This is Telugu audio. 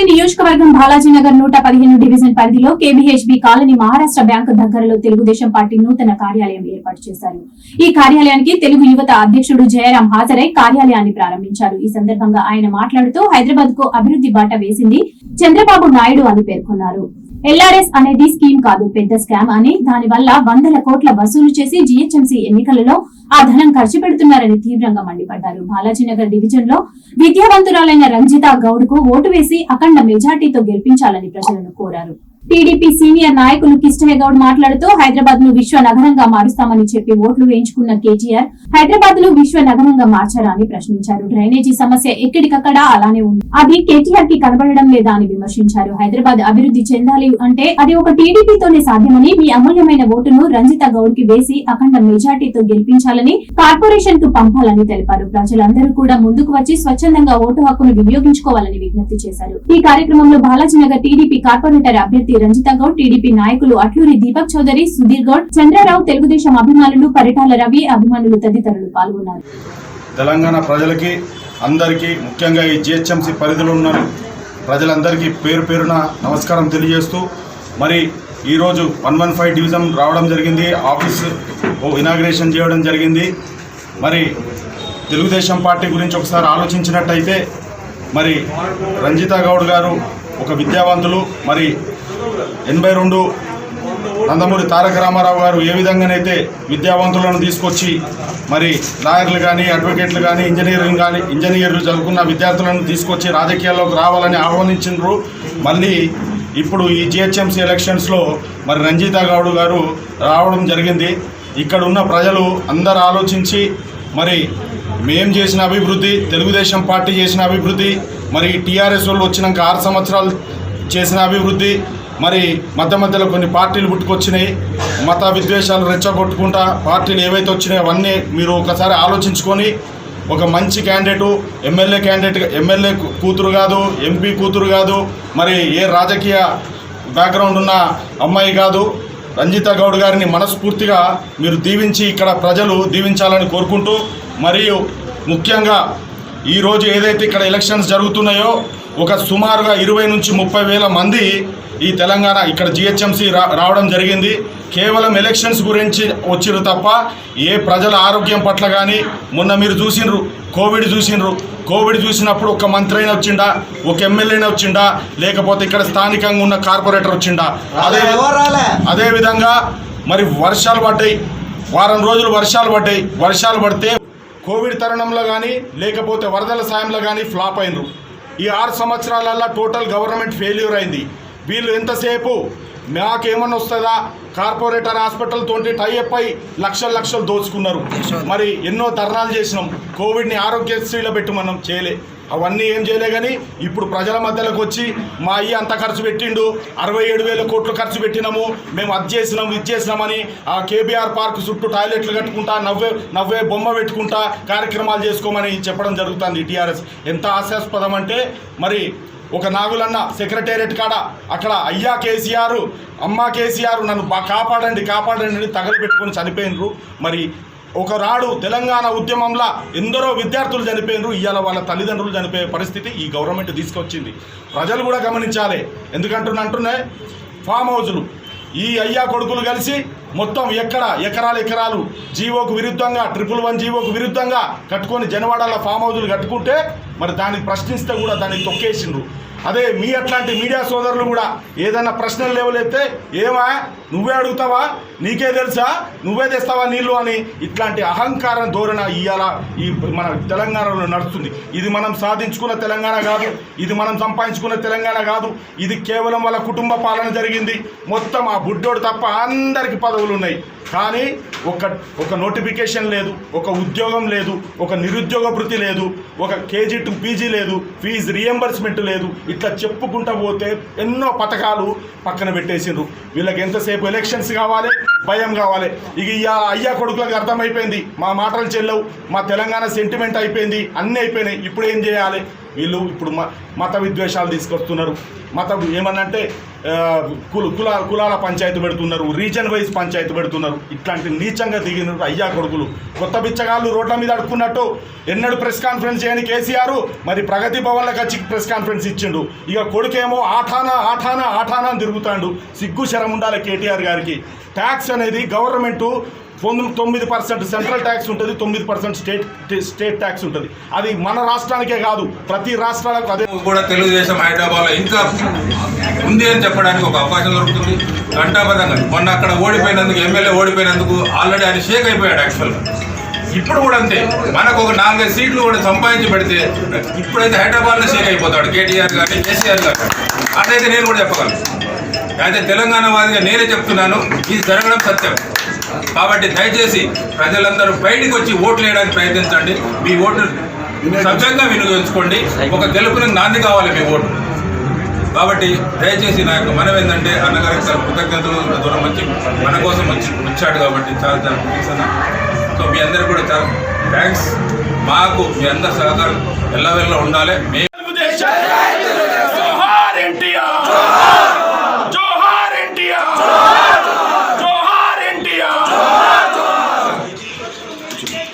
తాడేపల్లి నియోజకవర్గం బాలాజీనగర్ 115 డివిజన్ పరిధిలో కేబీహెచ్బీ కాలనీ మహారాష్ట్ర బ్యాంకు దగ్గరలో తెలుగుదేశం పార్టీ నూతన కార్యాలయం ఏర్పాటు చేశారు. ఈ కార్యాలయానికి తెలుగు యువత అధ్యక్షుడు జయరాం హాజరై కార్యాలయాన్ని ప్రారంభించారు. ఈ సందర్భంగా ఆయన మాట్లాడుతూ హైదరాబాద్ కు అభివృద్ధి బాట వేసింది చంద్రబాబు నాయుడు అని పేర్కొన్నారు. ఎల్ఆర్ఎస్ అనేది స్కీమ్ కాదు, పెద్ద స్కామ్ అని, దానివల్ల వందల కోట్ల వసూలు చేసి జీహెచ్ఎంసీ ఎన్నికలలో ఆ ధనం ఖర్చు పెడుతున్నారని తీవ్రంగా మండిపడ్డారు. బాలాజీనగర్ డివిజన్ లో విద్యావంతురాలైన రంజితా గౌడ్ కు ఓటు వేసి అఖండ మెజార్టీతో గెలిపించాలని ప్రజలను కోరారు. టీడీపీ సీనియర్ నాయకులు కిష్టయ్య గౌడ్ మాట్లాడుతూ హైదరాబాద్ ను విశ్వ నగరంగా మారుస్తామని చెప్పి ఓట్లు వేయించుకున్న కేటీఆర్ హైదరాబాద్ ను విశ్వ నగరంగా మార్చారా అని ప్రశ్నించారు. డ్రైనేజీ సమస్య ఎక్కడికక్కడ అలానే ఉంది, అది కేటీఆర్ కి కనబడడం లేదా అని విమర్శించారు. హైదరాబాద్ అభివృద్ధి చెందాలి అంటే అది ఒక టీడీపీతోనే సాధ్యమని, మీ అమూల్యమైన ఓటును రంజితా గౌడ్ కి వేసి అఖండ మెజార్టీతో గెలిపించాలని, కార్పొరేషన్ కు పంపాలని తెలిపారు. ప్రజలందరూ కూడా ముందుకు వచ్చి స్వచ్ఛందంగా ఓటు హక్కును వినియోగించుకోవాలని విజ్ఞప్తి చేశారు. ఈ కార్యక్రమంలో బాలాజీనగర్ టీడీపీ కార్పొరేటర్ అభ్యర్థి రంజితా గౌడ్, టీడీపీ నాయకులు అట్లూరి దీపక్ చౌదరి, సుధీర్ గౌడ్, చంద్రరావు, తెలుగుదేశం అభిమానులు, పరిటాల రవి అభిమానులు తదితరులు పాల్గొన్నారు. తెలంగాణ ప్రజలకి అందరికీ, ముఖ్యంగా ఈ జిహెచ్ఎంసీ పరిధిలో ఉన్న ప్రజలందరికీ పేరు పేరున నమస్కారం తెలియజేస్తూ, మరి ఈరోజు 115 డివిజన్ రావడం జరిగింది. ఆఫీస్ ఇనాగ్రేషన్ చేయడం జరిగింది. మరి తెలుగుదేశం పార్టీ గురించి ఒకసారి ఆలోచించినట్టయితే, మరి రంజితా గౌడ్ గారు ఒక విద్యావంతులు. మరి 82 నందమూరి తారక రామారావు గారు ఏ విధంగానైతే విద్యావంతులను తీసుకొచ్చి మరి లాయర్లు కానీ, అడ్వకేట్లు కానీ, ఇంజనీర్లు చదువుకున్న విద్యార్థులను తీసుకొచ్చి రాజకీయాల్లోకి రావాలని ఆహ్వానించారు. మళ్ళీ ఇప్పుడు ఈ జిహెచ్ఎంసీ ఎలక్షన్స్లో మరి రంజితా గౌడ్ గారు రావడం జరిగింది. ఇక్కడ ఉన్న ప్రజలు అందరూ ఆలోచించి, మరి మేం చేసిన అభివృద్ధి, తెలుగుదేశం పార్టీ చేసిన అభివృద్ధి, మరి టీఆర్ఎస్ వాళ్ళు వచ్చినాక 6 సంవత్సరాలు చేసిన అభివృద్ధి, మరి మధ్యలో కొన్ని పార్టీలు పుట్టుకొచ్చినాయి, మత విద్వేషాలు రెచ్చగొట్టుకుంటా పార్టీలు ఏవైతే వచ్చినాయో అవన్నీ మీరు ఒకసారి ఆలోచించుకొని ఒక మంచి క్యాండిడేటు, ఎమ్మెల్యే కూతురు కాదు, ఎంపీ కూతురు కాదు, మరి ఏ రాజకీయ బ్యాక్గ్రౌండ్ ఉన్న అమ్మాయి కాదు, రంజితా గౌడ్ గారిని మనస్ఫూర్తిగా మీరు దీవించి ఇక్కడ ప్రజలు దీవించాలని కోరుకుంటూ, మరియు ముఖ్యంగా ఈరోజు ఏదైతే ఇక్కడ ఎలక్షన్స్ జరుగుతున్నాయో ఒక సుమారుగా 20 నుంచి 30 వేల మంది ఈ తెలంగాణ ఇక్కడ జిహెచ్ఎంసీ రావడం జరిగింది. కేవలం ఎలక్షన్స్ గురించి వచ్చిరు తప్ప ఏ ప్రజల ఆరోగ్యం పట్ల కానీ, మొన్న మీరు చూసినారు కోవిడ్ చూసినప్పుడు ఒక మంత్రి అయినా వచ్చిండా, ఒక ఎమ్మెల్యేనే వచ్చిండా, లేకపోతే ఇక్కడ స్థానికంగా ఉన్న కార్పొరేటర్ వచ్చిండా. అదేవిధంగా మరి వర్షాలు పడ్డాయి, వారం రోజులు వర్షాలు పడితే కోవిడ్ తరుణంలో కానీ, లేకపోతే వరదల సాయంలో కానీ ఫ్లాప్ అయినరు. ఈ 6 సంవత్సరాలల్లో టోటల్ గవర్నమెంట్ ఫెయిల్యూర్ అయింది. వీళ్ళు ఎంతసేపు మాకేమన్నా వస్తుందా, కార్పొరేటర్ హాస్పిటల్ తోటి టైఅప్ అయి లక్షలు దోచుకున్నారు. మరి ఎన్నో ధర్నాలు చేసినాం, కోవిడ్ని ఆరోగ్యశ్రీలో పెట్టి మనం చేయలే, అవన్నీ ఏం చేయలే. కానీ ఇప్పుడు ప్రజల మధ్యలోకి వచ్చి మా అయ్య అంత ఖర్చు పెట్టిండు, 67,000 కోట్లు ఖర్చు పెట్టినాము, మేము అది చేసినామని ఆ కేబీఆర్ పార్క్ చుట్టూ టాయిలెట్లు కట్టుకుంటా, నవ్వే బొమ్మ పెట్టుకుంటా కార్యక్రమాలు చేసుకోమని చెప్పడం జరుగుతుంది. టీఆర్ఎస్ ఎంత హాస్యాస్పదం అంటే, మరి ఒక నాగులన్న సెక్రటేరియట్ కాడ అక్కడ అయ్యా కేసీఆర్, అమ్మ కేసీఆర్ నన్ను కాపాడండి అని తగలబెట్టుకొని చనిపోయినరు. మరి ఒకనాడు తెలంగాణ ఉద్యమంలో ఎందరో విద్యార్థులు చనిపోయినరు, ఇవాళ వాళ్ళ తల్లిదండ్రులు చనిపోయే పరిస్థితి ఈ గవర్నమెంట్ తీసుకొచ్చింది. ప్రజలు కూడా గమనించాలి. ఎందుకంటున్నా ఫామ్ హౌజులు ఈ అయ్యా కొడుకులు కలిసి మొత్తం ఎకరాలు జీవోకు విరుద్ధంగా, 111 జీవోకు విరుద్ధంగా కట్టుకొని జనవాడల ఫామ్ హౌజులు కట్టుకుంటే మరి దాన్ని ప్రశ్నిస్తే కూడా దాన్ని తొక్కేసిండ్రు. అదే మీ అట్లాంటి మీడియా సోదరులు కూడా ఏదైనా ప్రశ్నలు లేవలైతే, ఏమా నువ్వే అడుగుతావా, నీకే తెలుసా, నువ్వే తెస్తావా నీళ్ళు అని ఇట్లాంటి అహంకార ధోరణ ఇవాళ ఈ మన తెలంగాణలో నడుస్తుంది. ఇది మనం సాధించుకున్న తెలంగాణ కాదు, ఇది మనం సంపాదించుకున్న తెలంగాణ కాదు, ఇది కేవలం వాళ్ళ కుటుంబ పాలన జరిగింది. మొత్తం ఆ బుడ్డోడు తప్ప అందరికీ పదవులు ఉన్నాయి, కానీ ఒక నోటిఫికేషన్ లేదు, ఒక ఉద్యోగం లేదు, ఒక నిరుద్యోగ భృతి లేదు, ఒక KG to PG లేదు, ఫీజు రియంబర్స్మెంట్ లేదు. ఇట్లా చెప్పుకుంటూ పోతే ఎన్నో పథకాలు పక్కన పెట్టేసిండ్రు. వీళ్ళకి ఎంతసేపు ఎలక్షన్స్ కావాలి, భయం కావాలి. ఇక అయ్యా కొడుకులకు అర్థమైపోయింది, మా మాటలు చెల్లవు, మా తెలంగాణ సెంటిమెంట్ అయిపోయింది, అన్నీ అయిపోయినాయి. ఇప్పుడు ఏం చేయాలి? వీళ్ళు ఇప్పుడు మత విద్వేషాలు తీసుకొస్తున్నారు. ఏమనంటే కులాల పంచాయతీ పెడుతున్నారు, రీజన్ వైజ్ పంచాయతీ పెడుతున్నారు. ఇట్లాంటి నీచంగా దిగినారు అయ్యా కొడుకులు. కొత్త బిచ్చగాళ్ళు రోడ్ల మీద అడుక్కున్నట్టు ఎన్నడూ ప్రెస్ కాన్ఫరెన్స్ చేయని కేసీఆర్ మరి ప్రగతి భవన్లకు వచ్చి ప్రెస్ కాన్ఫరెన్స్ ఇచ్చిండు. ఇక కొడుకేమో ఆఠానా ఆఠానా ఆఠానా అని తిరుగుతాడు. సిగ్గు శరం ఉండాలి కేటీఆర్ గారికి. ట్యాక్స్ అనేది గవర్నమెంటు 9% సెంట్రల్ ట్యాక్స్ ఉంటుంది, 9% స్టేట్ ట్యాక్స్ ఉంటుంది. అది మన రాష్ట్రానికే కాదు, ప్రతి రాష్ట్రాలకు అదే. కూడా తెలుగుదేశం హైదరాబాద్లో ఇంకా ఉంది అని చెప్పడానికి ఒక అవకాశం దొరుకుతుంది. ఘంటాపథంగా మొన్న అక్కడ ఓడిపోయినందుకు, ఎమ్మెల్యే ఓడిపోయినందుకు ఆల్రెడీ ఆయన షేక్ అయిపోయాడు యాక్చువల్గా. ఇప్పుడు కూడా అంతే, మనకు ఒక 4-5 సీట్లు కూడా సంపాదించి పెడితే ఇప్పుడైతే హైదరాబాద్లో షేక్ అయిపోతాడు కేటీఆర్ కానీ కేసీఆర్ గారు. అదైతే నేను కూడా చెప్పగలను. అయితే తెలంగాణ వాదిగా నేనే చెప్తున్నాను, ఇది జరగడం సత్యం. కాబట్టి దయచేసి ప్రజలందరూ బయటికి వచ్చి ఓట్లు వేయడానికి ప్రయత్నించండి. మీ ఓటు సవ్యంగా వినియోగించుకోండి. ఒక గెలుపుని నాంది కావాలి మీ ఓటు. కాబట్టి దయచేసి నా యొక్క మనవి ఏంటంటే, అన్నగారికి చాలా కృతజ్ఞతలు. దూరం వచ్చి మన కోసం వచ్చాడు కాబట్టి చాలా చాలా థ్యాంక్స్ అన్న. సో మీ అందరికీ కూడా చాలా థ్యాంక్స్. మాకు మీ అందరి సహకారం ఎల్లవెల్ల ఉండాలి.